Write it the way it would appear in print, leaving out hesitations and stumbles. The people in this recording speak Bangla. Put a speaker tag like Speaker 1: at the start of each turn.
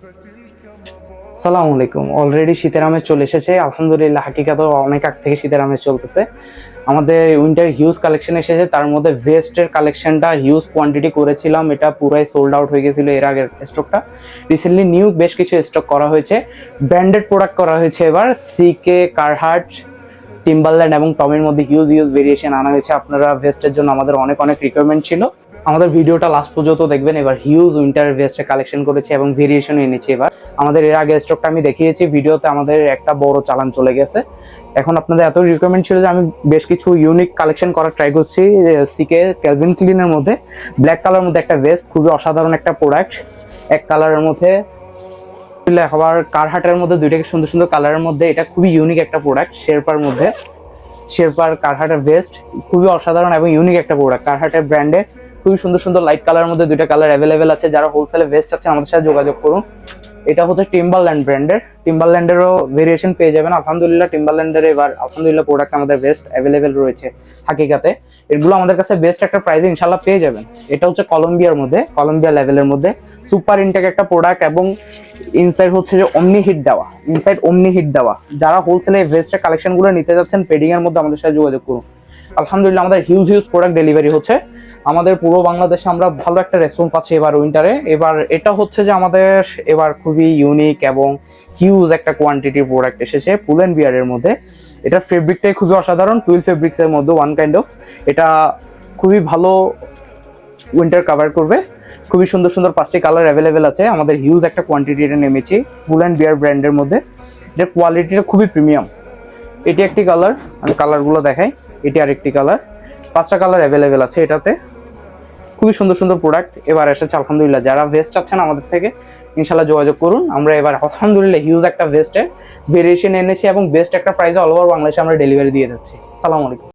Speaker 1: আসসালামু আলাইকুম। অলরেডি শীতের আমেজ চলে এসেছে, আলহামদুলিল্লাহ। হাকিকাত অনেক আগ থেকে শীতের আমেজ চলতেছে। আমাদের উইন্টার হিউজ কালেকশন এসেছে, তার মধ্যে ভেস্টের কালেকশনটা হিউজ কোয়ান্টিটি করেছিলাম, এটা পুরাই সোল্ড আউট হয়ে গেছিল এর আগের স্টকটা। রিসেন্টলি নিউ বেশ কিছু স্টক করা হয়েছে, ব্র্যান্ডেড প্রোডাক্ট করা হয়েছে। এবার সিকে, কারহাট, টিম্বারল্যান্ড এবং টমের মধ্যে হিউজ হিউজ ভেরিয়েশন আনা হয়েছে। আপনারা ভেস্টের জন্য আমাদের অনেক অনেক রিকোয়ারমেন্ট ছিল, আমাদের ভিডিওটা লাস্ট পর্যন্ত দেখবেন। এবার হিউজ উইন্টার ভেস্টের কালেকশন করেছে এবং ভেরিয়েশনও এনেছে। এবার আমাদের এর আগে স্টকটা আমি দেখিয়েছি ভিডিওতে, আমাদের একটা বড় চালান চলে গেছে। এখন আপনাদের এত রিকোয়ারমেন্ট ছিল যে আমি বেশ কিছু ইউনিক কালেকশন করার ট্রাই করছি। সিকে ক্যালভিন ক্লিনের মধ্যে ব্ল্যাক কালার মধ্যে একটা ভেস্ট, খুবই অসাধারণ একটা প্রোডাক্ট। এক কালারের মধ্যে, আবার কারহাটের মধ্যে দুইটা সুন্দর সুন্দর কালারের মধ্যে, এটা খুবই ইউনিক একটা প্রোডাক্ট। শেরপার মধ্যে, শেরপার কারহাটের ভেস্ট, খুবই অসাধারণ এবং ইউনিক একটা প্রোডাক্ট। কারহাটের ব্র্যান্ডে খুবই সুন্দর সুন্দর লাইট কালারের মধ্যে দুইটা কালার অ্যাভেলেবেল আছে। যারা হোলসেলে ভেস্ট আছে আমাদের সাথে যোগাযোগ করুন। এটা হচ্ছে টিম্বারল্যান্ড ব্র্যান্ডের, টিম্বারল্যান্ডেরও ভেরিয়েশন পেয়ে যাবেন। আলহামদুলিল্লাহ টিম্বারল্যান্ডের এবার আলহামদুলিল্লাহ প্রোডাক্ট আমাদের বেস্ট অ্যাভেলেবেল রয়েছে হাকিকাতে। এগুলো আমাদের কাছে বেস্ট একটা প্রাইসে ইনশাল্লাহ পেয়ে যাবেন। এটা হচ্ছে কলম্বিয়ার মধ্যে, কলম্বিয়া লেভেলের মধ্যে সুপার ইনটেক একটা প্রোডাক্ট এবং ইনসাইড হচ্ছে যে অমনি হিট দেওয়া, ইনসাইড অমনি হিট দেওয়া। যারা হোলসেলে ভেস্টের কালেকশনগুলো নিতে যাচ্ছেন পেডিং এর মধ্যে আমাদের সাথে যোগাযোগ করুন। আলহামদুলিল্লাহ আমাদের হিউজ হিউজ প্রোডাক্ট ডেলিভারি হচ্ছে। আমাদের পুরো বাংলাদেশে আমরা ভালো একটা রেসপন্স পাচ্ছি এবার উইন্টারে। এবার এটা হচ্ছে যে আমাদের এবার খুবই ইউনিক এবং হিউজ একটা কোয়ান্টিটির প্রোডাক্ট এসেছে পুল এন্ড বিয়ারের মধ্যে। এটা ফেব্রিকটাই খুবই অসাধারণ, টুইল ফেব্রিক্স এর মধ্যে ওয়ান কাইন্ড অফ। এটা খুবই ভালো উইন্টার কভার করবে। খুবই সুন্দর সুন্দর 5টি কালার অ্যাভেলেবেল আছে, আমাদের হিউজ একটা কোয়ান্টিটি এটা নেমেছি পুল এন্ড বিয়ার ব্র্যান্ডের মধ্যে। এটার কোয়ালিটিটা খুবই প্রিমিয়াম। এটি একটি কালার, আমি কালারগুলো দেখাই। এটি আরেকটি কালার, 5টা কালার অ্যাভেলেবেল আছে এটাতে। খুবই সুন্দর সুন্দর প্রোডাক্ট এবার এসেছে আলহামদুলিল্লাহ। যারা ভেস্ট চাচ্ছেন আমাদের থেকে ইনশাল্লাহ যোগাযোগ করুন। আমরা এবার আলহামদুলিল্লাহ হিউজ একটা ভেস্টের ভেরিয়েশন এনেছি এবং বেস্ট একটা প্রাইসে অল ওভার বাংলাদেশে আমরা ডেলিভারি দিয়ে যাচ্ছি। আসসালামু আলাইকুম।